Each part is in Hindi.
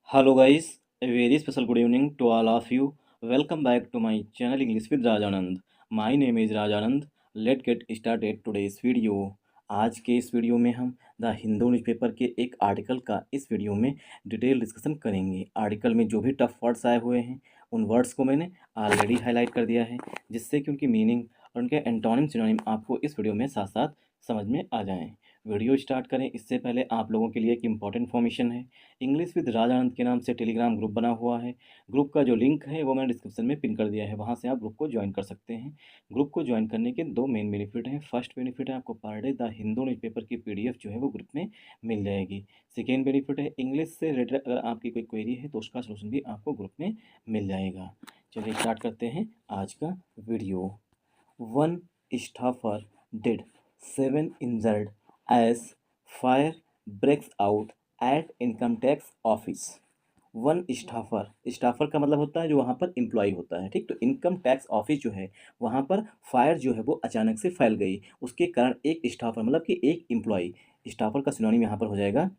Hello guys, a very special good evening to all of you. Welcome back to my channel English with Rajanand. My name is Rajanand. Let's get started today's video. आज के इस वीडियो में हम द हिंदू न्यूज़पेपर के एक आर्टिकल का इस वीडियो में डिटेल डिस्कशन करेंगे। आर्टिकल में जो भी टफ वर्ड्स आए हुए हैं उन वर्ड्स को मैंने ऑलरेडी हाईलाइट कर दिया है, जिससे कि उनकी मीनिंग और उनके एंटोनिम सिनोनिम आपको इस वीडियो में साथ साथ समझ में आ जाएं। वीडियो स्टार्ट करें इससे पहले आप लोगों के लिए एक इम्पॉर्टेंट इन्फॉर्मेशन है। इंग्लिश विद राजानंद के नाम से टेलीग्राम ग्रुप बना हुआ है। ग्रुप का जो लिंक है वो मैंने डिस्क्रिप्शन में पिन कर दिया है, वहाँ से आप ग्रुप को ज्वाइन कर सकते हैं। ग्रुप को ज्वाइन करने के दो मेन बेनिफिट हैं। फर्स्ट बेनिफिट है आपको per day the Hindu newspaper की पीडीएफ जो है वो ग्रुप में मिल जाएगी। सेकेंड बेनिफिट है इंग्लिश से रिलेटेड अगर आपकी कोई क्वेरी है तो उसका सोल्यूशन भी आपको ग्रुप में मिल जाएगा। चलिए स्टार्ट करते हैं आज का video. One staffer did 7 injured as fire breaks out at income tax office. One staffer का मतलब होता है जो वहाँ पर एम्प्लॉय होता है, ठीक। तो इनकम टैक्स ऑफिस जो है वहाँ पर फायर जो है वो अचानक से फैल गई, उसके कारण एक स्टाफर मतलब कि एक एम्प्लॉय। स्टाफर का सिनोनिम यहाँ पर हो जाएगा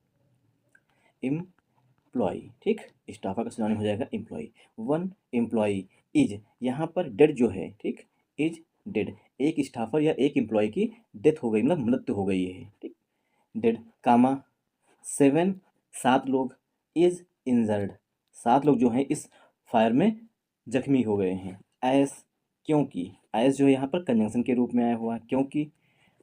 एम्प्लॉय, ठीक। स्टाफर का सिनोनिम हो जाएगा एम्प्लॉय। वन एम्प्लॉय इज, यहाँ पर डेड जो है, ठीक, इज डेड। एक स्टाफर या एक एम्प्लॉय की डेथ हो गई मतलब मृत्यु हो गई है, ठीक। डेड कामा 7 7 लोग, इज इंजर्ड 7 लोग जो हैं इस फायर में जख्मी हो गए हैं। एस क्योंकि, एस जो है यहाँ पर कंजंक्शन के रूप में आया हुआ है, क्योंकि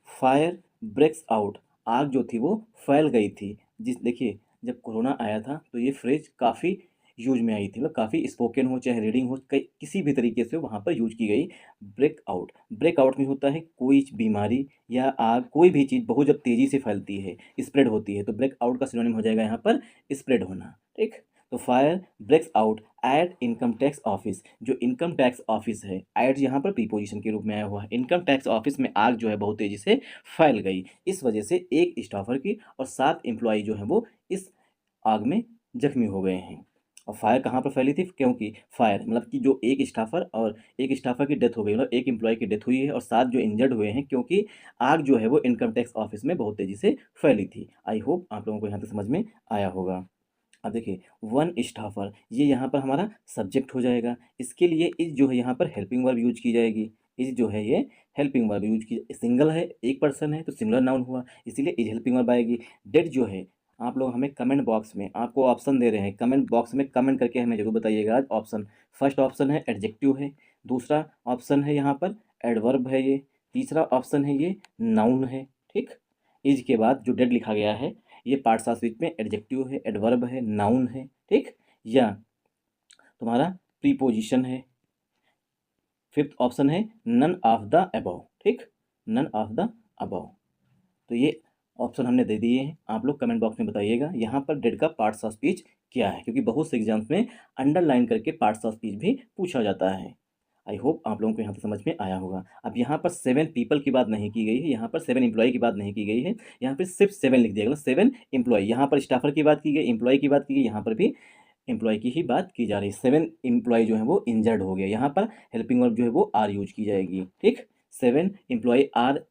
फायर ब्रेक्स आउट, आग जो थी वो फैल गई थी। जिस देखिए जब कोरोना आया था तो ये फ्रेज काफ़ी यूज में आई थी, मतलब काफ़ी स्पोकन हो चाहे रीडिंग हो, कई किसी भी तरीके से वहाँ पर यूज की गई। ब्रेक आउट में होता है कोई बीमारी या आग, कोई भी चीज़ बहुत जब तेज़ी से फैलती है, स्प्रेड होती है, तो ब्रेक आउट का सिनोनिम हो जाएगा यहाँ पर स्प्रेड होना, ठीक। तो fire breaks out at income tax office, जो इनकम टैक्स ऑफिस है, एट यहाँ पर प्रीपोजिशन के रूप में आया हुआ है। इनकम टैक्स ऑफिस में आग जो है बहुत तेज़ी से फैल गई, इस वजह से एक स्टाफर की और 7 एम्प्लॉय जो हैं वो इस आग में जख्मी हो गए हैं। और फायर कहाँ पर फैली थी, क्योंकि फायर मतलब कि जो एक स्टाफर और एक स्टाफर की डेथ हो गई, मतलब एक एम्प्लॉय की डेथ हुई है और 7 जो इंजर्ड हुए हैं, क्योंकि आग जो है वो इनकम टैक्स ऑफिस में बहुत तेज़ी से फैली थी। आई होप आप लोगों को यहाँ तक समझ में आया होगा। अब देखिए वन स्टाफर, ये यहाँ पर हमारा सब्जेक्ट हो जाएगा। इसके लिए इज जो है यहाँ पर हेल्पिंग वर्ब यूज की जाएगी। इज जो है ये हेल्पिंग वर्ब यूज की, सिंगल है, एक पर्सन है तो सिंगुलर नाउन हुआ, इसीलिए इज हेल्पिंग वर्ब आएगी। डेड जो है, आप लोग हमें कमेंट बॉक्स में आपको ऑप्शन दे रहे हैं, कमेंट बॉक्स में कमेंट करके हमें जरूर बताइएगा आज ऑप्शन। फर्स्ट ऑप्शन है एडजेक्टिव है, दूसरा ऑप्शन है यहाँ पर एडवर्ब है, ये तीसरा ऑप्शन है ये नाउन है, ठीक। इज के बाद जो डेड लिखा गया है ये पार्ट्स ऑफ स्पीच में एडजेक्टिव है, एडवर्ब है, नाउन है, ठीक, या तुम्हारा प्रीपोजिशन है। फिफ्थ ऑप्शन है नन ऑफ द अबव, ठीक, नन ऑफ द अबव। तो ये ऑप्शन हमने दे दिए हैं, आप लोग कमेंट बॉक्स में बताइएगा यहाँ पर डेड का पार्ट्स ऑफ स्पीच क्या है, क्योंकि बहुत से एग्जाम्स में अंडरलाइन करके पार्ट्स ऑफ स्पीच भी पूछा जाता है। आई होप आप लोगों को यहाँ तक समझ में आया होगा। अब यहाँ पर 7 पीपल की बात नहीं की गई है, यहाँ पर 7 एम्प्लॉय की बात नहीं की गई है, यहाँ पर सिर्फ 7 लिख दिया गया, 7 एम्प्लॉय। यहाँ पर स्टाफर की बात की गई, एम्प्लॉय की बात की गई, यहाँ पर भी एम्प्लॉय की ही बात की जा रही है। 7 एम्प्लॉय जो है वो इंजर्ड हो गया, यहाँ पर हेल्पिंग वर्ब जो है वो आर यूज की जाएगी, ठीक। 7 एम्प्लॉय आर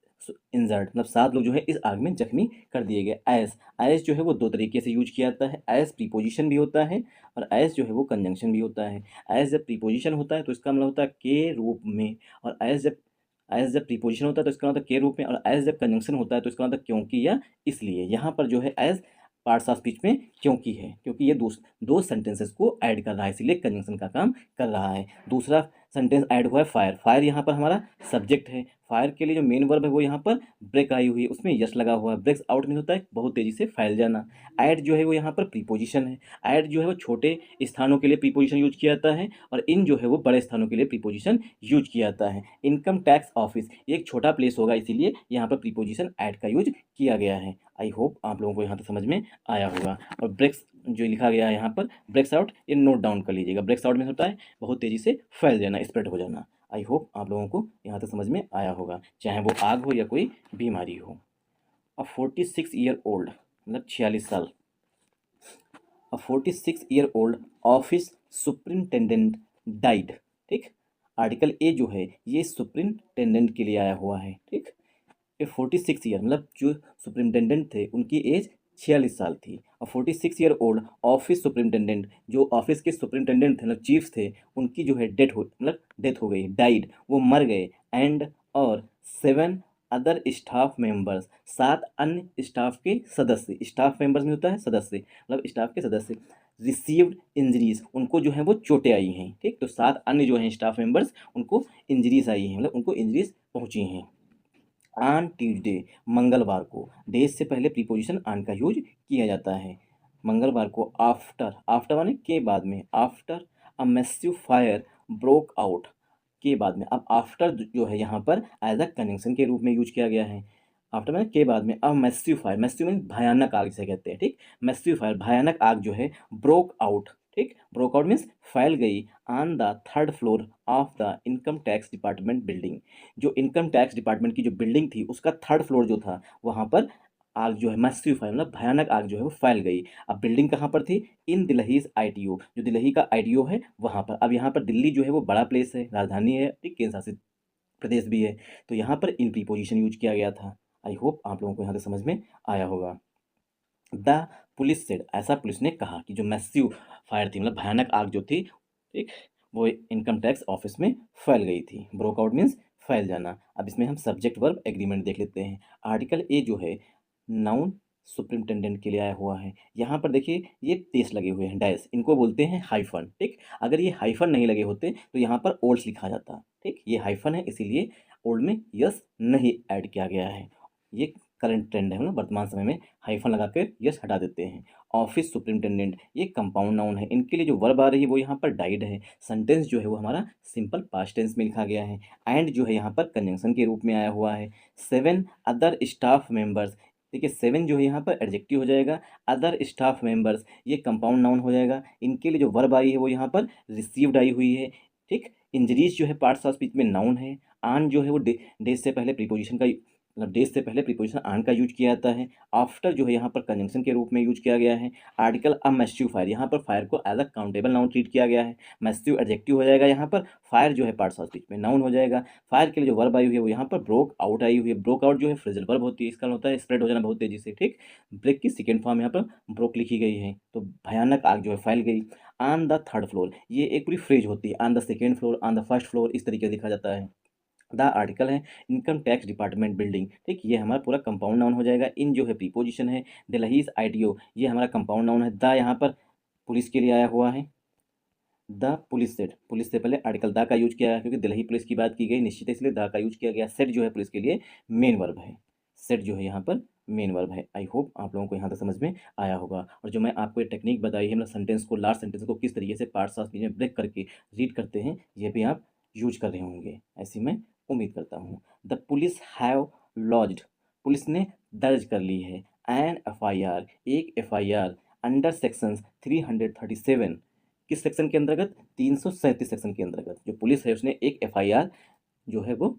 इंजर्ड मतलब 7 लोग जो है इस आग में जख्मी कर दिए गए। एस जो है वो दो तरीके से यूज किया जाता है, एस प्रीपोजिशन भी होता है और एस जो है वो कंजंक्शन भी होता है। एस जब प्रीपोजिशन होता है तो इसका मतलब होता है के रूप में, और एस जब प्रीपोजिशन होता है तो इसका मतलब के रूप में, और एस जब कंजंक्शन होता है तो इसका मतलब क्योंकि या इसलिए। यहाँ पर जो है एस पार्ट्स ऑफ स्पीच में क्योंकि है, क्योंकि ये दो सेंटेंसेस को ऐड कर रहा है, इसलिए कंजंक्शन का काम कर रहा है। दूसरा सेंटेंस ऐड हुआ है फायर, फायर यहाँ पर हमारा सब्जेक्ट है। फायर के लिए जो मेन वर्ब है वो यहाँ पर ब्रेक आई हुई है, उसमें यस लगा हुआ है। ब्रेक्स आउट में होता है बहुत तेजी से फैल जाना। ऐड जो है वो यहाँ पर प्रीपोजिशन है, ऐड जो है वो छोटे स्थानों के लिए प्रीपोजिशन यूज किया जाता है, और इन जो है वो बड़े स्थानों के लिए प्रीपोजिशन यूज किया जाता है। इनकम टैक्स ऑफिस ये एक छोटा प्लेस होगा, इसीलिए यहाँ पर प्रीपोजिशन ऐड का यूज किया गया है। आई होप आप लोगों को यहाँ तक समझ में आया होगा। और ब्रेक्स जो लिखा गया है यहाँ पर ब्रेक्स आउट, ये नोट डाउन कर लीजिएगा। ब्रेक्स आउट में होता है बहुत तेजी से फैल जाना, स्प्रेड हो जाना। आई होप आप लोगों को यहाँ तक समझ में आया होगा, चाहे वो आग हो या कोई बीमारी हो। अ 46 ईयर ओल्ड मतलब 46 साल, अ 46 year old office superintendent died, ठीक। आर्टिकल ए जो है ये सुपरिंटेंडेंट के लिए आया हुआ है, ठीक। ये 46 ईयर मतलब जो सुपरिंटेंडेंट थे उनकी एज 46 साल थी। और 46 ईयर ओल्ड ऑफिस सुपरिटेंडेंट, जो ऑफिस के सुपरिटेंडेंट थे, मतलब चीफ्स थे, उनकी जो है डेथ हो गई, डाइड, वो मर गए। एंड और 7 अदर स्टाफ मेंबर्स, 7 अन्य स्टाफ के सदस्य, स्टाफ मेंबर्स में होता है सदस्य, मतलब स्टाफ के सदस्य, रिसीव्ड इंजरीज, उनको जो है वो चोटें आई हैं। ठीक, तो 7 अन्य जो हैं स्टाफ मेंबर्स, उनको इंजरीज आई हैं, मतलब उनको इंजरीज पहुंची हैं। ऑन ट्यूजडे, मंगलवार को, डेज से पहले प्रीपोजिशन ऑन का यूज किया जाता है। मंगलवार को आफ्टर, आफ्टर माने के बाद में, after a massive fire broke out, के बाद में। अब आफ्टर जो है यहाँ पर एज अ कंजंक्शन के रूप में यूज किया गया है। आफ्टर माने के बाद में। अब मैसिव फायर, मैसिव मीन भयानक आग से कहते हैं। ठीक, मैसिव फायर, भयानक आग जो है, ब्रोक आउट। ठीक, ब्रोक आउट मीन्स फैल गई on the 3rd floor of the income tax department building. जो इनकम टैक्स डिपार्टमेंट की जो बिल्डिंग थी, उसका 3rd फ्लोर जो था, वहाँ पर आग जो है, मैसिव फायर मतलब भयानक आग जो है वो फैल गई। अब बिल्डिंग कहाँ पर थी? इन दिल्लीज आईटीओ, जो दिल्ली का आईटीओ है वहाँ पर। अब यहाँ पर दिल्ली जो है वो बड़ा प्लेस है, राजधानी है, ठीक, केंद्र शासित प्रदेश भी है, तो यहाँ पर इन प्रीपोजिशन यूज किया गया था। आई होप आप लोगों को यहाँ तक समझ में आया होगा। द पुलिस सेड, ऐसा पुलिस ने कहा कि जो मैसिव फायर थी, मतलब भयानक आग जो थी, ठीक, वो इनकम टैक्स ऑफिस में फैल गई थी। ब्रोक आउट मीन्स फैल जाना। अब इसमें हम सब्जेक्ट वर्ब एग्रीमेंट देख लेते हैं। आर्टिकल ए जो है नाउन सुपरिटेंडेंट के लिए आया हुआ है। यहाँ पर देखिए ये टेस्ट लगे हुए हैं, डैश, इनको बोलते हैं हाइफन। ठीक, अगर ये हाइफन नहीं लगे होते तो यहाँ पर ओल्ड्स लिखा जाता। ठीक, ये हाइफन है, इसीलिए ओल्ड में यस नहीं ऐड किया गया है। ये करंट ट्रेंड है, मतलब वर्तमान समय में हाइफन लगा कर यस हटा देते हैं। ऑफिस सुपरिटेंडेंट, ये कंपाउंड नाउन है, इनके लिए जो वर्ब आ रही है वो यहाँ पर डाइड है। सेंटेंस जो है वो हमारा सिंपल पास्ट टेंस में लिखा गया है। एंड जो है यहाँ पर कंजंक्शन के रूप में आया हुआ है। 7 अदर स्टाफ मेंबर्स, देखिए 7 जो है यहाँ पर एडजेक्टिव हो जाएगा। अदर स्टाफ मेंबर्स, ये कंपाउंड नाउन हो जाएगा। इनके लिए जो वर्ब आई है वो यहाँ पर रिसीव्ड आई हुई है। ठीक, इंजरीज जो है पार्ट्स ऑफ स्पीच में नाउन है। आन जो है वो डेज से पहले प्रीपोजिशन का, मतलब डेज से पहले प्रीपोजिशन आन का यूज किया जाता है। आफ्टर जो है यहाँ पर कंजंक्शन के रूप में यूज किया गया है। आर्टिकल अ मैसिव फायर, यहाँ पर फायर को as a countable noun treat किया गया है। मैसिव एडजेक्टिव हो जाएगा यहाँ पर, फायर जो है पार्ट्स ऑफ स्पीच में नाउन हो जाएगा। फायर के लिए जो वर्ब आई हुई है वो यहाँ पर ब्रोक आउट आई हुई है। ब्रोक आउट जो है फ्रेजल वर्ब होती है, इसका होता है स्प्रेड हो जाना बहुत तेजी से। ठीक, ब्रेक की सेकेंड फॉर्म यहाँ पर ब्रोक लिखी गई है, तो भयानक आग जो है फैल गई। ऑन द 3rd फ्लोर, ये एक पूरी फ्रेज होती है, on the 2nd floor, on the 1st floor, इस तरीके से लिखा जाता है। द आर्टिकल है इनकम टैक्स डिपार्टमेंट बिल्डिंग। ठीक, ये हमारा पूरा कंपाउंड नाउन हो जाएगा। इन जो है प्रीपोजिशन है। दिल्लीज आईटीओ, ये हमारा कंपाउंड नाउन है। द यहाँ पर पुलिस के लिए आया हुआ है। द पुलिस सेट, पुलिस से पहले आर्टिकल द का यूज किया है, क्योंकि दिल्ली पुलिस की बात की गई निश्चित है, इसलिए द का यूज किया गया। सेट जो है पुलिस के लिए मेन वर्ब है। सेट जो है यहाँ पर मेन वर्ब है। आई होप आप लोगों को यहाँ तक समझ में आया होगा। और जो मैं आपको ये टेक्निक बताई है, मतलब सेंटेंस को, लास्ट सेंटेंस को किस तरीके से पार्ट्स ऑफ स्पीच में ब्रेक करके रीड करते हैं, ये भी आप यूज कर रहे होंगे, ऐसी मैं उम्मीद करता हूँ। The police have lodged, police ने दर्ज कर ली है एन FIR, एक FIR अंडर सेक्शन 337, किस सेक्शन के अंतर्गत? 337 सेक्शन के अंतर्गत जो पुलिस है उसने एक FIR जो है वो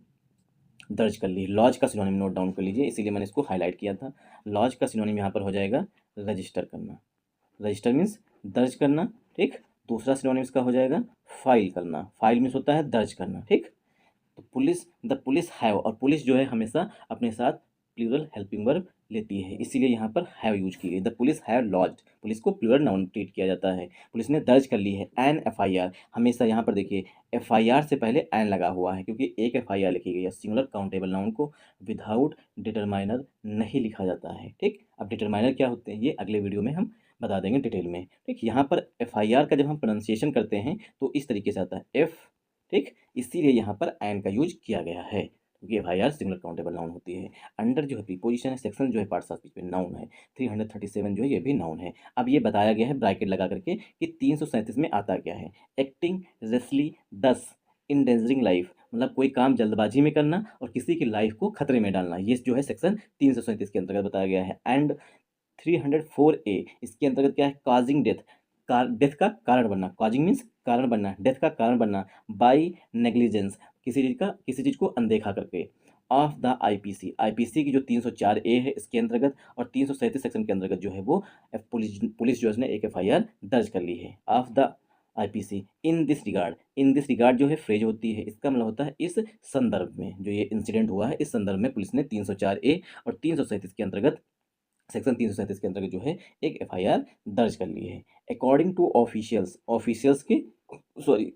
दर्ज कर ली। लॉज का सिनोनिम नोट डाउन कर लीजिए, इसीलिए मैंने इसको हाईलाइट किया था। लॉज का सिनोनिम यहाँ पर हो जाएगा रजिस्टर करना। रजिस्टर मीन्स दर्ज करना। ठीक, दूसरा सिनोनिम इसका हो जाएगा फाइल करना। फाइल मीन्स होता है दर्ज करना। ठीक, तो पुलिस, द पुलिस हैव, और पुलिस जो है हमेशा अपने साथ प्लूरल हेल्पिंग वर्ब लेती है, इसीलिए यहाँ पर हैव यूज की गई। The police have lodged, police को प्लूरल नाउन ट्रीट किया जाता है। पुलिस ने दर्ज कर ली है एन FIR, हमेशा यहाँ पर देखिए FIR से पहले एन लगा हुआ है, क्योंकि एक FIR लिखी गई है। सिंगुलर काउंटेबल नाउन को विदाउट डिटरमाइनर नहीं लिखा जाता है। ठीक, अब डिटरमाइनर क्या होते हैं ये अगले वीडियो में हम बता देंगे डिटेल में। ठीक, यहाँ पर FIR का जब हम प्रोनाउंसिएशन करते हैं तो इस तरीके से आता है एफ। ठीक, इसीलिए यहाँ पर एन का यूज किया गया है, क्योंकि FIR सिंगुलर काउंटेबल नाउन होती है। अंडर जो है प्रीपोजिशन है, सेक्शन जो है पार्ट्स ऑफ स्पीच में नाउन है। 337 जो है ये भी नाउन है। अब ये बताया गया है ब्रैकेट लगा करके कि 337 में आता क्या है। एक्टिंग रेसली दस इंडेंजरिंग लाइफ, मतलब कोई काम जल्दबाजी में करना और किसी की लाइफ को खतरे में डालना, ये जो है सेक्शन 337 के अंतर्गत बताया गया है। एंड 304A, इसके अंतर्गत क्या है? काजिंग डेथ, डेथ का कारण बनना। कॉजिंग मीन्स कारण बनना, डेथ का कारण बनना। बाई नेग्लिजेंस, किसी चीज़ को अनदेखा करके। ऑफ द आईपीसी की जो 304A है इसके अंतर्गत, और 337 सेक्शन के अंतर्गत जो है वो पुलिस जो है उसने एक FIR दर्ज कर ली है। Of the IPC in this regard, in this regard जो है फ्रेज होती है, इसका मतलब होता है इस संदर्भ में, जो ये इंसिडेंट हुआ है इस संदर्भ में पुलिस ने 304A और 337 के अंतर्गत सेक्शन 337 के अंतर्गत जो है एक एफआईआर दर्ज कर ली है। अकॉर्डिंग टू ऑफिशियल्स, ऑफिशियल्स के sorry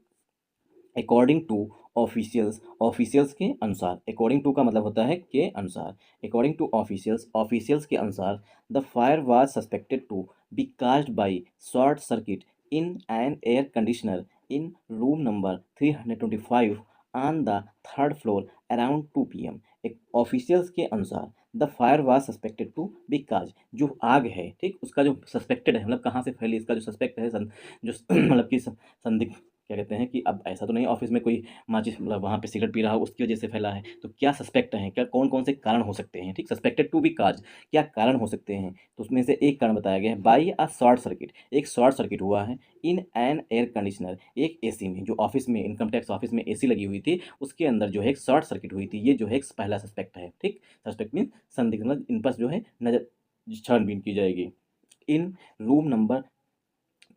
according to officials, officials के अनुसार, अकॉर्डिंग टू का मतलब होता है के अनुसार, अकॉर्डिंग टू ऑफिशियल्स, ऑफिशियल्स के अनुसार the fire was suspected to be caused by short circuit in an air conditioner in room number 325 on the third floor around 2 PM। एक ऑफिशियल्स के अनुसार the fire was suspected to be caused, जो आग है ठीक उसका जो सस्पेक्टेड है मतलब कहाँ से फैली, इसका जो सस्पेक्ट है जो मतलब कि संदिग्ध, क्या कहते हैं कि अब ऐसा तो नहीं ऑफिस में कोई माचिस मतलब वहाँ पे सिगरेट पी रहा हो उसकी वजह से फैला है, तो क्या सस्पेक्ट हैं, क्या कौन कौन से कारण हो सकते हैं, ठीक सस्पेक्टेड टू बी काज, क्या कारण हो सकते हैं, तो उसमें से एक कारण बताया गया है बाई अ शॉर्ट सर्किट, एक शॉर्ट सर्किट हुआ है इन एन एयर कंडीशनर, एक एसी में, जो ऑफिस में इनकम टैक्स ऑफिस में एसी लगी हुई थी उसके अंदर जो है एक शॉर्ट सर्किट हुई थी, ये जो है एक पहला सस्पेक्ट है ठीक। सस्पेक्ट मीन संदिग्ध, मतलब इन पर जो है नजर छानबीन की जाएगी। इन रूम नंबर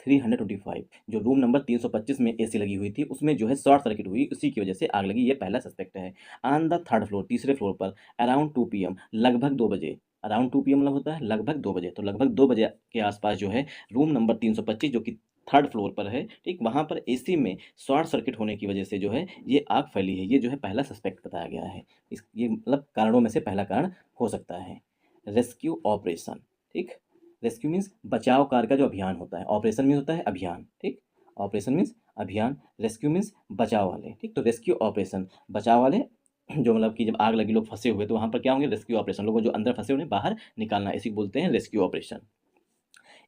325, जो रूम नंबर 325 में एसी लगी हुई थी उसमें जो है शॉर्ट सर्किट हुई, उसी की वजह से आग लगी, ये पहला सस्पेक्ट है। ऑन द थर्ड फ्लोर, तीसरे फ्लोर पर अराउंड 2 PM, लगभग 2 बजे, अराउंड 2 PM मतलब होता है लगभग 2 बजे, तो लगभग 2 बजे के आसपास जो है रूम नंबर 325 जो कि थर्ड फ्लोर पर है ठीक, वहाँ पर एसी में शॉर्ट सर्किट होने की वजह से जो है ये आग फैली है, ये जो है पहला सस्पेक्ट बताया गया है। इस ये मतलब कारणों में से पहला कारण हो सकता है। रेस्क्यू ऑपरेशन, ठीक, रेस्क्यू मीन्स बचाव कार्य का जो अभियान होता है, ऑपरेशन मीन्स होता है अभियान ठीक, ऑपरेशन मीन्स अभियान, रेस्क्यू मीन्स बचाव वाले ठीक, तो रेस्क्यू ऑपरेशन बचाव वाले, जो मतलब कि जब आग लगी लोग फंसे हुए तो वहाँ पर क्या होंगे रेस्क्यू ऑपरेशन, लोगों जो अंदर फंसे उन्हें बाहर निकालना, इसी को बोलते हैं rescue operation.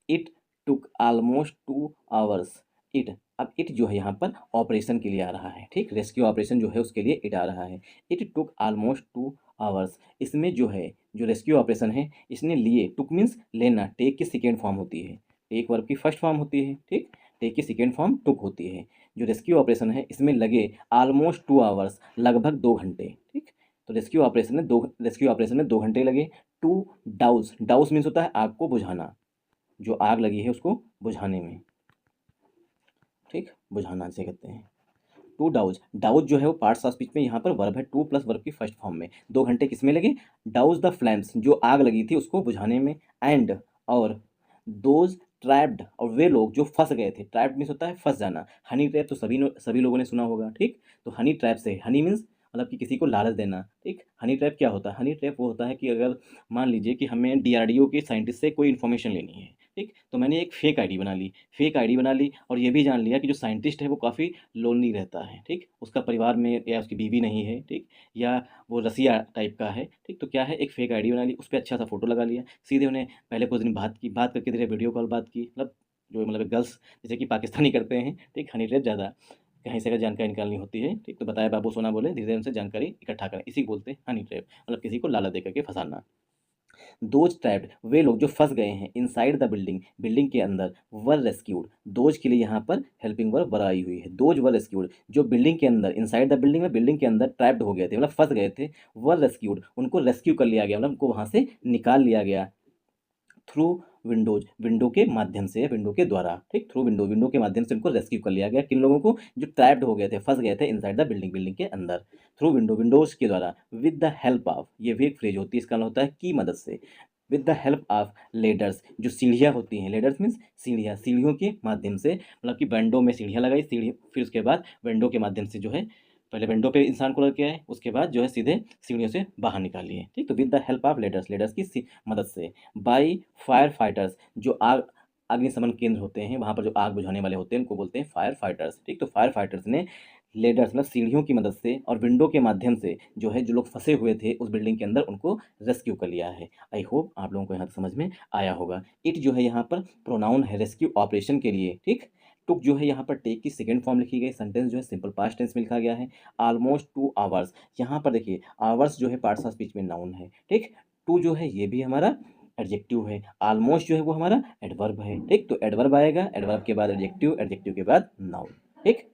It took almost 2 hours, it, अब इट जो है यहाँ पर ऑपरेशन के लिए आ रहा है ठीक, रेस्क्यू ऑपरेशन जो है उसके लिए इट आ रहा है। इट टुक ऑलमोस्ट 2 आवर्स, इसमें जो है जो रेस्क्यू ऑपरेशन है इसने लिए, टुक मीन्स लेना, टेक की सेकेंड फॉर्म होती है, टेक वर्ब की फर्स्ट फॉर्म होती है ठीक, टेक की सेकेंड फॉर्म टुक होती है। जो रेस्क्यू ऑपरेशन है इसमें लगे ऑलमोस्ट 2 आवर्स, लगभग 2 घंटे ठीक, तो रेस्क्यू ऑपरेशन में 2 घंटे लगे। टू डाउस, डाउस मीन्स होता है आग को बुझाना, जो आग लगी है उसको बुझाने में ठीक, बुझाना से कहते हैं। टू डाउज, डाउज जो है वो पार्ट्स ऑफ स्पीच में यहाँ पर वर्ब है, टू प्लस वर्ब की फर्स्ट फॉर्म में, 2 घंटे किस में लगे, डाउज द फ्लैम्स, जो आग लगी थी उसको बुझाने में, एंड, और दोज ट्रैप्ड, और वे लोग जो फंस गए थे, ट्रैप्ड मीन्स होता है फंस जाना, हनी ट्रैप तो सभी लोगों ने सुना होगा ठीक, तो हनी ट्रैप से, हनी मीन्स मतलब कि किसी को लालच देना ठीक, हनी ट्रैप क्या होता है, हनी ट्रैप वो होता है कि अगर मान लीजिए कि हमें DRDO के साइंटिस्ट से कोई इन्फॉर्मेशन लेनी है ठीक, तो मैंने एक फेक आईडी बना ली, फेक आईडी बना ली और ये भी जान लिया कि जो साइंटिस्ट है वो काफ़ी लोनली रहता है ठीक, उसका परिवार में या उसकी बीवी नहीं है ठीक, या वो रसिया टाइप का है ठीक, तो क्या है एक फेक आईडी बना ली, उस पर अच्छा सा फोटो लगा लिया, सीधे उन्हें पहले कुछ दिन बात की, बात करके धीरे वीडियो कॉल बात की, मतलब जो मतलब गर्ल्स जैसे कि पाकिस्तानी करते हैं ठीक, हनी ट्रैप ज़्यादा कहीं से अगर जानकारी निकालनी होती है ठीक, तो बताया बाबू सोना बोले, धीरे धीरे उनसे जानकारी इकट्ठा करें, इसी को बोलते हैं हनी ट्रैप, मतलब किसी को लालच दे करके फंसाना। दोज ट्रैप्ड, वे लोग जो फंस गए हैं इनसाइड द बिल्डिंग, बिल्डिंग के अंदर, वर रेस्क्यूड, दोज के लिए यहाँ पर हेल्पिंग वर्ब वर आई हुई है, दोज वर रेस्क्यूड, जो बिल्डिंग के अंदर, इनसाइड द बिल्डिंग में बिल्डिंग के अंदर ट्रैप्ड हो गए थे मतलब फंस गए थे, वर रेस्क्यूड, उनको रेस्क्यू कर लिया गया मतलब उनको वहाँ से निकाल लिया गया, थ्रू विंडोज, विंडो के माध्यम से, विंडो के द्वारा ठीक, थ्रू विंडो, विंडो के माध्यम से उनको रेस्क्यू कर लिया गया, किन लोगों को, जो ट्रैप्ड हो गए थे, फंस गए थे इनसाइड द बिल्डिंग, बिल्डिंग के अंदर, थ्रू विंडो, विंडोज के द्वारा, विद द हेल्प ऑफ, ये भी एक फ्रेज होती है, इसका मतलब होता है की मदद से, with the help of ladders, जो सीढ़ियाँ होती हैं, लेडर्स मीन्स सीढ़ियाँ, सीढ़ियों के माध्यम से, मतलब कि विंडो में सीढ़ियाँ लगाई, सीढ़ी फिर उसके बाद विंडो के माध्यम से जो है, पहले विंडो पे इंसान को लेके आए उसके बाद जो है सीधे सीढ़ियों से बाहर निकालिए ठीक, तो with the help of ladders, ladders की मदद से, बाई फायर फाइटर्स, जो आग अग्निशमन केंद्र होते हैं वहाँ पर जो आग बुझाने वाले होते हैं उनको बोलते हैं फायर फाइटर्स ठीक, तो फायर फाइटर्स ने लेडर्स मतलब सीढ़ियों की मदद से और विंडो के माध्यम से जो है जो लोग फंसे हुए थे उस बिल्डिंग के अंदर उनको रेस्क्यू कर लिया है। आई होप आप लोगों को यहाँ तक समझ में आया होगा। इट जो है यहाँ पर प्रोनाउन है रेस्क्यू ऑपरेशन के लिए ठीक, टुक जो है यहाँ पर टेक की सेकंड फॉर्म लिखी गई, सेंटेंस जो है सिंपल पास्ट टेंस में लिखा गया है, ऑलमोस्ट 2 आवर्स, यहाँ पर देखिए आवर्स जो है पार्ट्स ऑफ स्पीच में नाउन है ठीक, टू जो है ये भी हमारा एडजेक्टिव है, ऑलमोस्ट जो है वो हमारा एडवर्ब है ठीक, तो एडवर्ब आएगा, एडवर्ब के बाद एडजेक्टिव, एडजेक्टिव के बाद नाउन ठीक,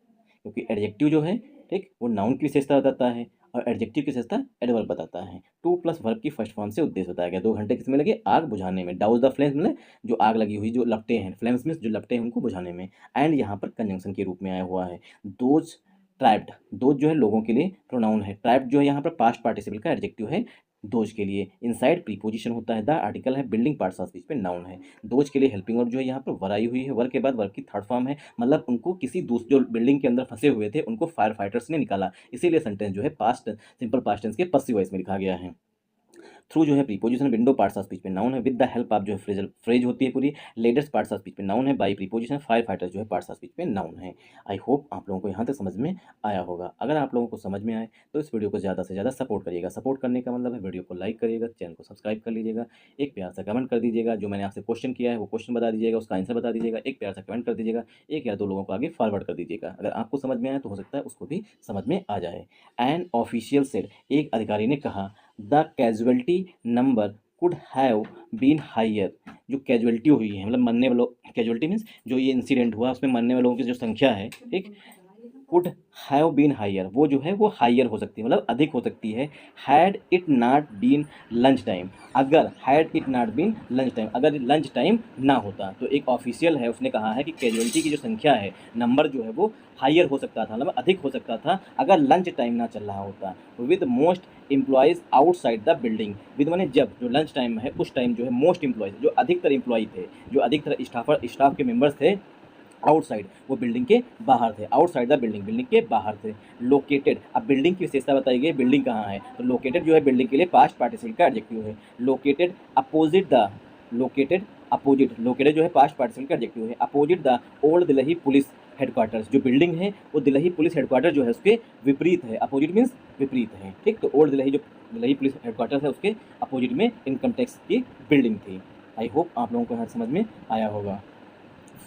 क्योंकि एडजेक्टिव जो है ठीक वो नाउन की विशेषता बताता है और एडजेक्टिव की विशेषता एडवर्ब बताता है। टू प्लस वर्ब की फर्स्ट फॉर्म से उद्देश्य बताया गया, 2 घंटे किसमें लगे, आग बुझाने में, डाउज द फ्लेम्स मतलब जो आग लगी हुई, जो लपटे हैं, फ्लेम्स में जो लपटे हैं उनको बुझाने में, एंड यहाँ पर कंजंक्शन के रूप में आया हुआ है। दोज ट्राइब्ड, दोज जो है लोगों के लिए प्रोनाउन है, ट्राइब्ड जो है यहाँ पर पास्ट पार्टिसिपल का एडजेक्टिव है, दोज के लिए इनसाइड प्रीपोजिशन होता है, द आर्टिकल है, बिल्डिंग पार्ट्स ऑफ स्पीच पे नाउन है। दोज के लिए हेल्पिंग वर्ब जो है यहाँ पर वर आई हुई है, वर के बाद वर्ब की थर्ड फॉर्म है, मतलब उनको किसी जो बिल्डिंग के अंदर फंसे हुए थे उनको फायर फाइटर्स ने निकाला, इसीलिए सेंटेंस जो है पास्ट सिंपल पास्ट टेंस के पसिव वॉइस में लिखा गया है। थ्रू जो है preposition, window parts of speech पे नाउन है, विद द हेल्प आप जो है फ्रेजल फ्रेज होती है पूरी, लेडर्स पार्ट्स ऑफ स्पीच पे नाउन है, बाई प्रीपोजिशन, फायर फाइटर्स जो है पार्ट्स ऑफ स्पीच पे नाउन है। आई होप आप लोगों को यहाँ तक समझ में आया होगा। अगर आप लोगों को समझ में आए तो इस वीडियो को ज़्यादा से ज़्यादा सपोर्ट करिएगा। सपोर्ट करने का मतलब है वीडियो को लाइक करिएगा, चैनल को सब्सक्राइब कर लीजिएगा, एक प्यार सा कमेंट कर दीजिएगा, जो मैंने आपसे क्वेश्चन किया है वो क्वेश्चन बता दीजिएगा, उसका आंसर बता दीजिएगा, एक प्यार सा कमेंट कर दीजिएगा, एक या दो लोगों को आगे फॉरवर्ड कर दीजिएगा। अगर आपको समझ में आए तो हो सकता है उसको भी समझ में आ जाए। एन ऑफिशियल सेड, एक अधिकारी ने कहा, the casualty number could have been higher, जो कैजुअलिटी हुई है मतलब मरने वालों, कैजुअलिटी मीन्स जो ये इंसिडेंट हुआ उसमें मरने वालों की जो संख्या है, ठीक, कुड हैव बीन हायर, वो जो है वो हायर हो सकती है मतलब अधिक हो सकती है, had it not been lunch time, अगर had it not been lunch time, अगर लंच टाइम ना होता। तो एक ऑफिशियल है उसने कहा है कि कैजुअलिटी की जो संख्या है, नंबर जो है वो हायर हो सकता था मतलब अधिक हो सकता था अगर लंच टाइम ना चल रहा होता। With most employees outside the building, with माने जब, जो लंच टाइम है उस टाइम जो है मोस्ट एम्प्लॉयज़ जो अधिकतर एम्प्लॉय थे, जो अधिकतर स्टाफ के मेंबर्स थे, आउटसाइड वो बिल्डिंग के बाहर थे, आउटसाइड द बिल्डिंग बिल्डिंग के बाहर थे। लोकेटेड, अब बिल्डिंग की विशेषता बताई गई, बिल्डिंग कहाँ है, तो लोकेटेड जो है बिल्डिंग के लिए पास्ट पार्टिसिपल का एडजेक्टिव है। Located opposite the, located opposite, located जो है पास्ट पार्टिसिपल का एडजेक्टिव है, opposite the old Delhi police headquarters, जो बिल्डिंग है वो दिल्ली पुलिस हेडक्वार्टर जो है उसके विपरीत है, अपोजिट मीन्स विपरीत है, ठीक। तो ओल्ड दिल्ली जो दिल्ली पुलिस हेडक्वार्टर्स है उसके अपोजिट में इनकम टैक्स की बिल्डिंग थी। आई होप आप लोगों को यहाँ समझ में आया होगा।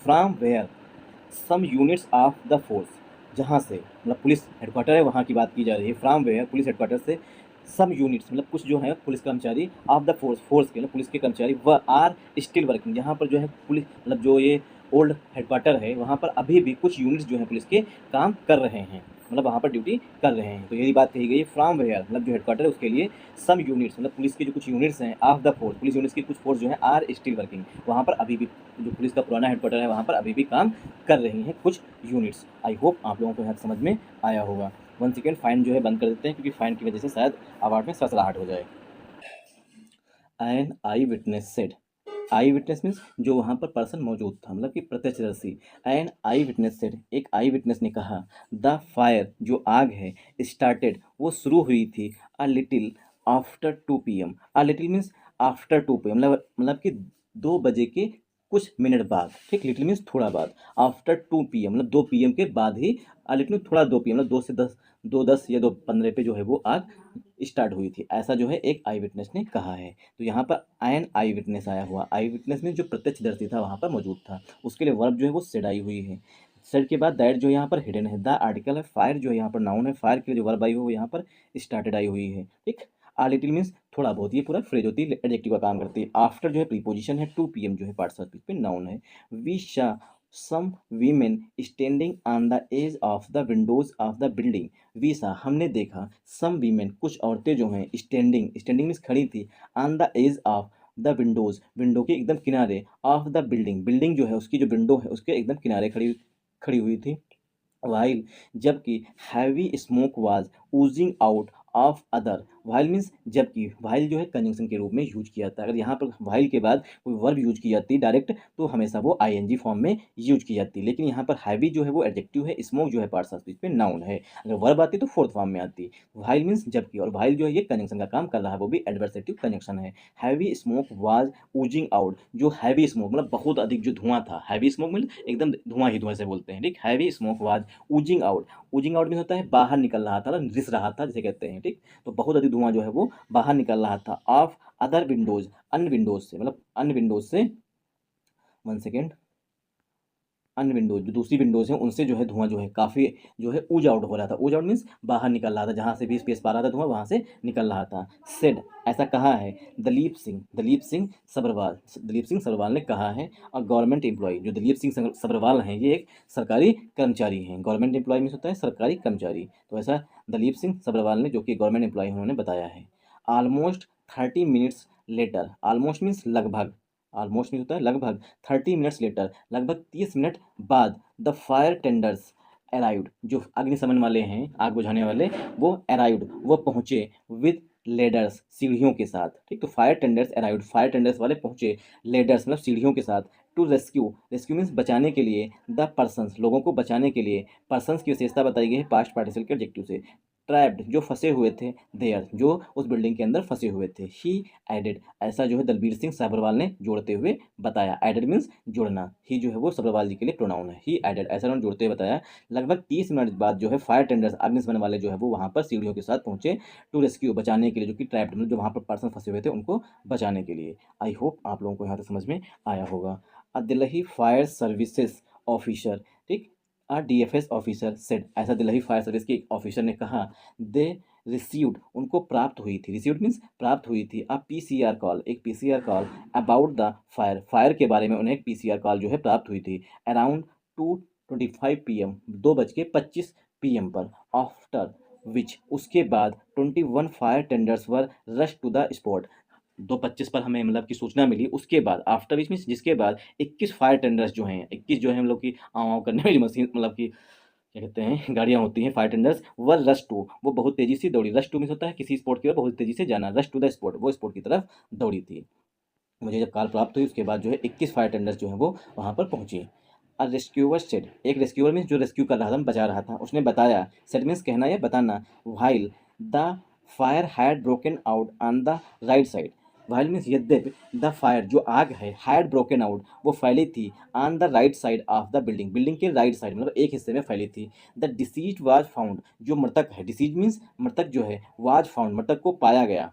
From where some units of the force, जहाँ से मतलब पुलिस हेडक्वार्टर है वहाँ की बात की जा रही है, फ्रॉम वेयर पुलिस हेडक्वार्टर से, सम यूनिट्स मतलब कुछ जो है पुलिस कर्मचारी, ऑफ द फोर्स फोर्स के मतलब पुलिस के कर्मचारी, व आर स्टिल वर्किंग, जहाँ पर जो है पुलिस मतलब जो ये ओल्ड हेडक्वार्टर है वहाँ पर अभी भी कुछ यूनिट्स जो है पुलिस के काम कर रहे हैं, मतलब वहाँ पर ड्यूटी कर रहे हैं। तो यही बात कही गई है, फ्रॉम वेयर मतलब जो हेडक्वार्टर है उसके लिए, सम यूनिट्स मतलब पुलिस के जो कुछ यूनिट्स हैं, of the force police units की कुछ फोर्स जो है आर स्टिल वर्किंग, वहाँ पर अभी भी जो पुलिस का पुराना हेडक्वार्टर है वहाँ पर अभी भी काम कर रही हैं कुछ यूनिट्स। आई होप आप लोगों को यहाँ समझ में आया होगा। 1 सेकेंड फाइन जो है बंद कर देते हैं क्योंकि फाइन की वजह से शायद आवाज़ में ससराहट हो जाए। एन आई विटनेस सेड, आई विटनेस मीन्स जो वहाँ पर पर्सन मौजूद था मतलब कि प्रत्यक्षदर्शी। एन आई विटनेस सेड, एक आई विटनेस ने कहा, द फायर जो आग है, स्टार्टेड वो शुरू हुई थी, a little after 2 PM, a little means after 2 PM मतलब कि 2 बजे के कुछ मिनट बाद, ठीक, लिटिल मीन्स थोड़ा बाद, आफ्टर 2 PM मतलब 2 PM के बाद ही, अ लिटिल थोड़ा 2 PM मतलब 2 से 10, 2:10 या 2:15 पे जो है वो आग स्टार्ट हुई थी, ऐसा जो है एक आई विटनेस ने कहा है। तो यहाँ पर एन आई विटनेस आया हुआ, आई विटनेस में जो प्रत्यक्षदर्शी था वहाँ पर मौजूद था, उसके लिए वर्ब जो है वो सेड आई हुई है। सेड के बाद दैट जो यहाँ पर हिडन है, द आर्टिकल है, फायर जो है यहाँ पर नाउन है, फायर के लिए जो वर्ब आई हुई वो यहाँ पर स्टार्टेड आई हुई है, ठीक। आ लिटिल मीन्स थोड़ा बहुत, ये पूरा फ्रेज होती है, एडजेक्टिव का काम करती है। आफ्टर जो है प्रीपोजिशन है, 2 PM जो है पार्ट्स ऑफ स्पीच पे नाउन है। We saw some women standing on the edge of the windows of the building, we saw हमने देखा, सम वीमेन कुछ औरतें जो हैं, स्टैंडिंग, स्टैंडिंग मीन्स खड़ी थी, on the edge of the windows window के एकदम किनारे, ऑफ द बिल्डिंग बिल्डिंग जो है उसकी जो विंडो है उसके एकदम किनारे खड़ी खड़ी हुई थी। वाइल जबकि heavy smoke was oozing out of other, while means जबकि, वाइल जो है कंजंक्शन के रूप में यूज किया जाता है, अगर यहाँ पर वाइल के बाद कोई वर्ब यूज की जाती है डायरेक्ट तो हमेशा वो आईएनजी फॉर्म में यूज की जाती है, लेकिन यहाँ पर हैवी जो है वो एडजेक्टिव है, स्मोक जो है पार्ट्स ऑफ स्पीच पे नाउन है, अगर वर्ब आती तो फोर्थ फॉर्म में आती। वाइल मीन्स जबकि, और वाइल जो है ये कंजंक्शन का काम कर रहा है, वो भी एडवर्सेटिव कंजंक्शन है। Heavy smoke was oozing out, जो हैवी स्मोक मतलब बहुत अधिक जो धुआं था, हैवी स्मोक मतलब एकदम धुआं ही धुआं से बोलते हैं, ठीक। Heavy smoke was oozing out, oozing out में होता है बाहर निकल रहा था, रिस रहा था जिसे कहते हैं, ठीक। तो बहुत अधिक धुआं जो है वो बाहर निकल रहा था, ऑफ अदर विंडोज, अन्य विंडोज से मतलब अन्य विंडोज से, 1 सेकेंड, अन्य विंडोज जो दूसरी विंडोज हैं उनसे जो है धुआं जो है काफ़ी जो है ऊज आउट हो रहा था, ऊज आउट मीन्स बाहर निकल रहा था, जहाँ से भी स्पेस पा रहा था धुआं वहाँ से निकल रहा था। सेड ऐसा कहा है, दलीप सिंह सब्रवाल, दलीप सिंह सब्रवाल ने कहा है, और गवर्नमेंट एम्प्लॉय, जो दलीप सिंह सब्रवाल हैं ये एक सरकारी कर्मचारी हैं, गवर्नमेंट एम्प्लॉय मीन्स होता है सरकारी कर्मचारी, तो ऐसा दलीप सिंह सब्रवाल ने जो कि गवर्नमेंट एम्प्लॉय हैं उन्होंने बताया है। Almost 30 minutes later, almost means लगभग, ऑलमोस्ट मीन्स होता है लगभग, 30 मिनट्स लेटर लगभग 30 मिनट बाद, द फायर टेंडर्स अराइव्ड, जो अग्निशमन वाले हैं आग बुझाने वाले वो अराइव्ड वो पहुँचे, विद लेडर्स, सीढ़ियों के साथ, ठीक। तो fire tenders arrived, fire tenders वाले पहुंचे, लेडर्स मतलब सीढ़ियों के साथ, टू रेस्क्यू, रेस्क्यू मीन्स बचाने के लिए, द पर्सन्स, लोगों को बचाने के लिए। पर्सन्स की विशेषता बताई गई है पास्ट पार्टिसिपल के एडजेक्टिव से। ट्रैप्ड, जो फंसे हुए थे, देयर, जो उस बिल्डिंग के अंदर फंसे हुए थे। ही एडेड, ऐसा जो है दलबीर सिंह सभरवाल ने जोड़ते हुए बताया। एडेड मीन्स जोड़ना, ही जो है वो सभरवाल जी के लिए प्रोनाउन है। ही एडेड, ऐसा उन्होंने जोड़ते हुए बताया। लगभग 30 मिनट बाद जो है फायर टेंडर्स, अग्निशमन वाले जो है वो वहाँ पर सीढ़ियों के साथ पहुंचे, टू रेस्क्यू, बचाने के लिए, जो कि ट्रैप्ड मतलब जो वहाँ पर पर्सन फंसे हुए थे उनको बचाने के लिए। आई होप आप लोगों को यहाँ तक समझ में आया होगा। दिल्ली फायर सर्विसेज ऑफिसर, ठीक, DFS ऑफिसर सेड, ऐसा दिल्ली फायर सर्विस के एक ऑफिसर ने कहा। दे रिसीव्ड, उनको प्राप्त हुई थी, रिसीव्ड मीन्स प्राप्त हुई थी, अ PCR कॉल, एक PCR call, about the fire, fire के बारे में उन्हें एक PCR कॉल जो है प्राप्त हुई थी, अराउंड 2:25 PM, 2:25 PM पर। आफ्टर विच, उसके बाद 21 fire tenders were rush to the spot, 2:25 पर हमें मतलब की सूचना मिली, उसके बाद आफ्टर विच मीन्स जिसके बाद 21 फायर टेंडर्स जो हैं, 21 जो है हम लोग की आव आव करने वाली मशीन मतलब की क्या कहते हैं गाड़ियाँ होती हैं fire tenders, were rush to, वो बहुत तेजी से दौड़ी। रश टू मीन्स होता है किसी स्पॉट की ओर बहुत तेजी से जाना, रश टू द स्पॉट, वो स्पॉट की तरफ दौड़ी थी। मुझे जब कॉल प्राप्त हुई उसके बाद जो है 21 फायर टेंडर्स जो है वो वहाँ पर पहुँची। अ रेस्क्यूअर सेड, एक रेस्क्यूअर मीन्स जो रेस्क्यू कर रहा था, बचा रहा था, उसने बताया। सेड मीन्स कहना या बताना। While the fire had broken out on the right side, while means यद्यपि, द फायर जो आग है, हैड ब्रोकन आउट वो फैली थी, on the right side of the building, building के राइट साइड मतलब एक हिस्से में फैली थी। द डिसीज्ड वाज फाउंड, जो मृतक है, डिसीज मीन्स मृतक जो है, वाज फाउंड मृतक को पाया गया,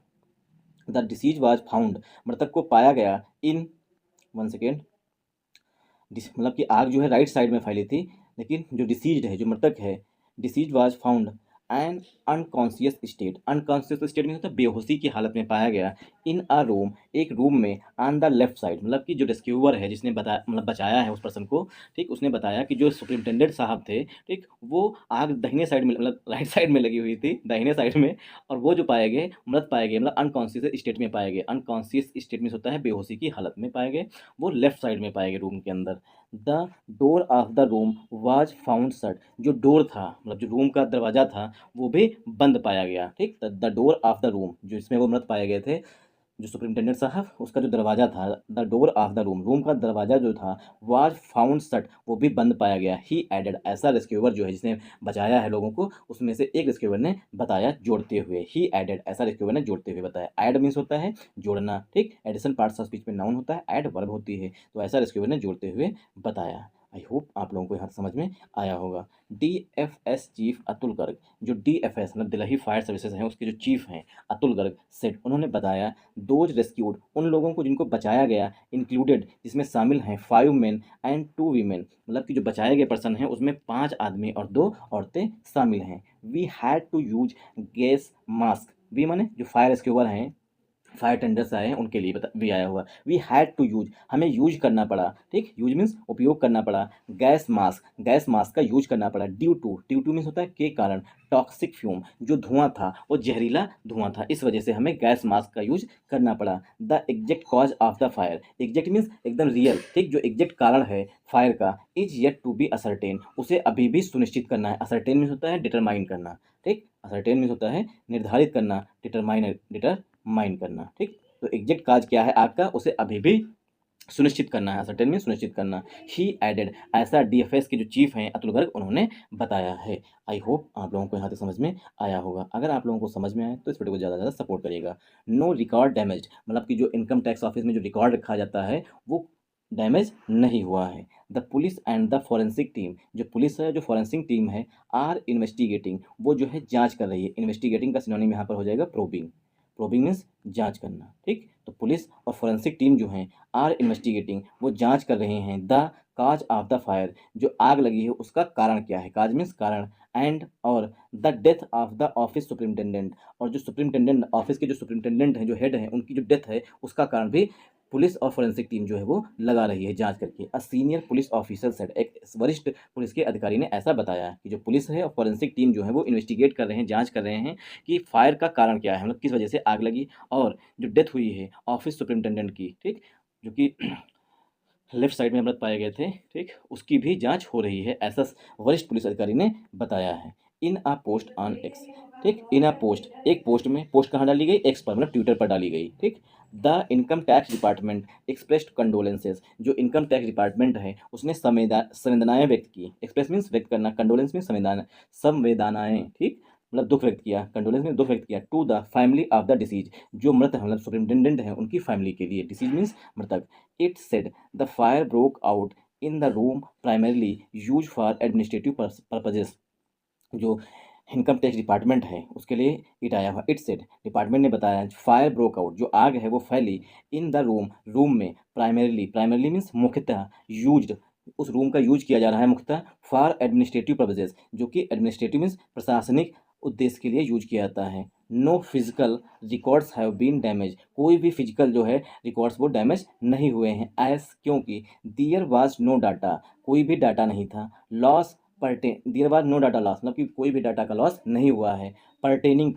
द डिसीज वाज फाउंड मृतक को पाया गया, इन, वन सेकेंड, मतलब कि आग जो है राइट साइड में फैली थी, लेकिन जो डिसीज्ड है, जो मृतक है, disease was found and unconscious state, unconscious state में होता है बेहोशी की हालत में पाया गया, इन अ रूम, एक रूम में, ऑन द लेफ्ट साइड, मतलब कि जो रेस्क्यूअर है जिसने बताया मतलब बचाया है उस पर्सन को, ठीक, उसने बताया कि जो सुपरिटेंडेंट साहब थे, ठीक, वो आग दाहिने साइड में मतलब राइट साइड में लगी हुई थी, दाहिने साइड में, और वो जो पाए गए मृत पाए गए मतलब अनकॉन्शियस स्टेट में पाए गए, अनकॉन्शियस स्टेट में होता है बेहोशी की हालत में पाए गए, वो लेफ्ट साइड में पाए गए रूम के अंदर। The door of the room was found shut, जो डोर था मतलब जो रूम का दरवाजा था वो भी बंद पाया गया, ठीक। The door of the room, जो इसमें वो मृत पाए गए थे, जो सुपरिटेंडेंट साहब, उसका जो दरवाजा था, the door of the room, room का दरवाजा जो था, वाज फाउंड शट, वो भी बंद पाया गया। ही एडेड, ऐसा रेस्क्यूअर जो है जिसने बचाया है लोगों को, उसमें से एक रेस्क्यूअर ने बताया जोड़ते हुए। ही एडेड, ऐसा रेस्क्यूअर ने जोड़ते हुए बताया। एड मीन्स होता है जोड़ना, ठीक, एडिशन पार्ट्स ऑफ स्पीच में नाउन होता है, एड वर्ब होती है, तो ऐसा रेस्क्यूअर ने जोड़ते हुए बताया। आई होप आप लोगों को यहाँ समझ में आया होगा। DFS चीफ अतुल गर्ग, जो DFS मतलब दिल्ली फायर सर्विसेज हैं उसके जो चीफ हैं अतुल गर्ग सेठ, उन्होंने बताया, दोज रेस्क्यूड, उन लोगों को जिनको बचाया गया, इंक्लूडेड, जिसमें शामिल हैं 5 मेन एंड 2 वीमेन, मतलब कि जो बचाए गए पर्सन हैं उसमें 5 आदमी और 2 औरतें शामिल हैं। We had to use gas mask, we माने जो फायर रेस्क्यूअर हैं, फायर टेंडर्स आए हैं उनके लिए बता भी आया हुआ। वी हैड टू यूज, हमें यूज करना पड़ा, ठीक, यूज मीन्स उपयोग करना पड़ा, गैस मास्क, गैस मास्क का यूज करना पड़ा, ड्यू टू मीन्स होता है के कारण, टॉक्सिक फ्यूम, जो धुआं था वो जहरीला धुआं था, इस वजह से हमें गैस मास्क का यूज करना पड़ा। The exact cause of the fire, exact means एकदम रियल, ठीक, जो एग्जैक्ट कारण है फायर का, is yet to be ascertained, उसे अभी भी सुनिश्चित करना है। असरटेन मीन्स होता है डिटरमाइन करना, ठीक, असरटेन मीन्स होता है निर्धारित करना, डिटरमाइन करना, ठीक। तो एग्जैक्ट काज क्या है आग का, उसे अभी भी सुनिश्चित करना है, सर्टेन में सुनिश्चित करना। ही एडेड, ऐसा DFS के जो चीफ हैं अतुल गर्ग उन्होंने बताया है। आई होप आप लोगों को यहाँ तक समझ में आया होगा। अगर आप लोगों को समझ में आए तो इस वीडियो को ज़्यादा से ज़्यादा सपोर्ट करिएगा। नो रिकॉर्ड डैमेज, मतलब कि जो इनकम टैक्स ऑफिस में जो रिकॉर्ड रखा जाता है वो डैमेज नहीं हुआ है। The police and the forensic team, जो पुलिस है जो फॉरेंसिक टीम है, आर इन्वेस्टिगेटिंग, वो जो है जांच कर रही है। इन्वेस्टिगेटिंग का सिनोनिम यहाँ पर हो जाएगा प्रोबिंग, प्रोबिंग मीन्स जांच करना, ठीक। तो पुलिस और फोरेंसिक टीम जो हैं आर इन्वेस्टिगेटिंग, वो जांच कर रहे हैं, the cause of the fire, जो आग लगी है उसका कारण क्या है, काज मीन्स कारण, एंड और the death of the office superintendent, और जो सुपरिटेंडेंट ऑफिस के जो सुपरिटेंडेंट हैं जो हेड हैं उनकी जो डेथ है उसका कारण भी पुलिस और फोरेंसिक टीम जो है वो लगा रही है जांच करके। A senior police officer said, एक वरिष्ठ पुलिस के अधिकारी ने ऐसा बताया कि जो पुलिस है और फोरेंसिक टीम जो है वो इन्वेस्टिगेट कर रहे हैं, जांच कर रहे हैं कि फायर का कारण क्या है, मतलब किस वजह से आग लगी, और जो डेथ हुई है ऑफिस सुपरिटेंडेंट की, ठीक, जो कि लेफ्ट साइड में मृत पाए गए थे, ठीक, उसकी भी जांच हो रही है, ऐसा वरिष्ठ पुलिस अधिकारी ने बताया है। इन अ पोस्ट ऑन एक्स, ठीक, इन अ पोस्ट, एक पोस्ट में, पोस्ट कहाँ डाली गई, एक्स पर, मतलब ट्विटर पर डाली गई, ठीक। The income tax department expressed condolences, जो इनकम टैक्स डिपार्टमेंट है उसने संवेदनाएं व्यक्त की। एक्सप्रेस मीन्स व्यक्त करना, कंडोलेंस मीन्स संवेदनाएं, ठीक, मतलब दुख व्यक्त किया, कंडोलेंस में दुख व्यक्त किया, to the family of the deceased, जो मृत है, मतलब सुपरिटेंडेंट है उनकी फैमिली के लिए, डिसीज मीन्स मृतक। It said the fire broke out in the room primarily use for administrative purposes, जो इनकम टैक्स डिपार्टमेंट है उसके लिए इट आया हुआ। इट सेड, डिपार्टमेंट ने बताया, फायर ब्रोक आउट, जो आग है वो फैली, इन द रूम, रूम में, प्राइमरली, प्राइमरली मीन्स मुख्यतः, यूज्ड, उस रूम का यूज किया जा रहा है मुख्यतः, फॉर एडमिनिस्ट्रेटिव पर्पजेज, जो कि एडमिनिस्ट्रेटिव मीन्स प्रशासनिक उद्देश्य के लिए यूज किया जाता है। No physical records have been damage, कोई भी फिजिकल जो है रिकॉर्ड्स वो डैमेज नहीं हुए हैं, एज, क्योंकि दियर वाज नो डाटा, कोई भी डाटा नहीं था, loss there was no data loss, मतलब कि कोई भी डाटा का लॉस नहीं हुआ है। Pertaining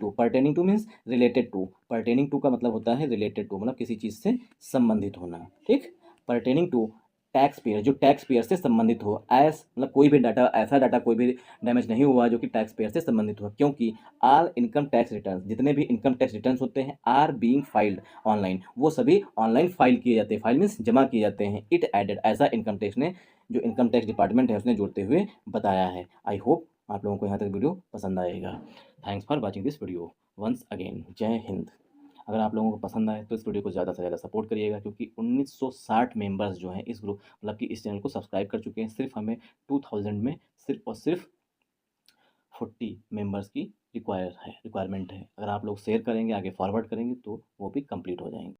to means related to, pertaining to का मतलब होता है रिलेटेड टू, मतलब किसी चीज़ से संबंधित होना, ठीक। परटेनिंग टू टैक्स पेयर, जो टैक्स पेयर से संबंधित हो, एज, मतलब कोई भी डाटा, ऐसा डाटा कोई भी डैमेज नहीं हुआ जो कि टैक्स पेयर से संबंधित हो, क्योंकि ऑल इनकम टैक्स रिटर्न, जितने भी इनकम टैक्स रिटर्न होते हैं, आर बीइंग फाइल्ड ऑनलाइन, वो सभी ऑनलाइन फाइल किए जाते हैं, फाइल मीन्स जमा किए जाते हैं। इट एडेड, ऐसा इनकम टैक्स ने, जो इनकम टैक्स डिपार्टमेंट है उसने जोड़ते हुए बताया है। आई होप आप लोगों को यहाँ तक वीडियो पसंद आएगा। Thanks for watching this video once again, जय हिंद। अगर आप लोगों को पसंद आए तो इस वीडियो को ज़्यादा से ज़्यादा सपोर्ट करिएगा, क्योंकि 1960 मेंबर्स जो हैं इस ग्रुप, मतलब कि इस चैनल को सब्सक्राइब कर चुके हैं। सिर्फ हमें 2000 में सिर्फ और सिर्फ 40 मेंबर्स की रिक्वायरमेंट है। अगर आप लोग शेयर करेंगे, आगे फॉरवर्ड करेंगे तो वो भी कंप्लीट हो जाएंगे।